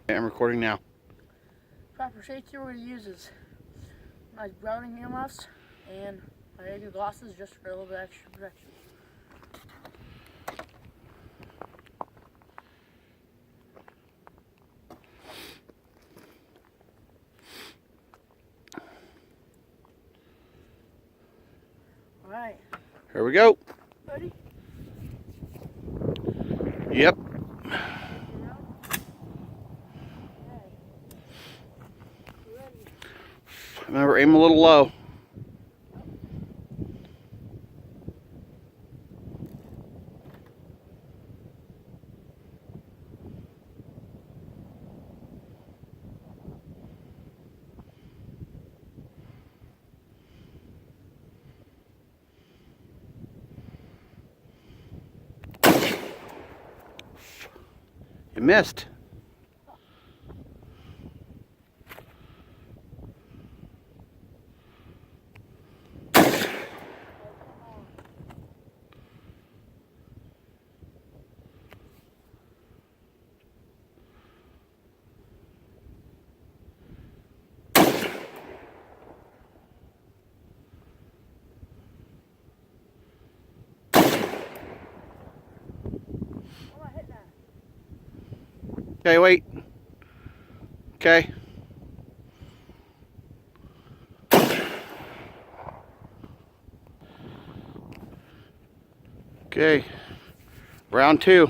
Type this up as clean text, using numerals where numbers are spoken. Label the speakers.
Speaker 1: I'm recording now.
Speaker 2: Proper safety we're going to use is my Browning earmuffs and my regular glasses just for a little bit extra protection. Alright.
Speaker 1: Here we go.
Speaker 2: Ready?
Speaker 1: Yep. Remember, aim a little low. You missed. Okay, wait. Okay. Okay. Round 2.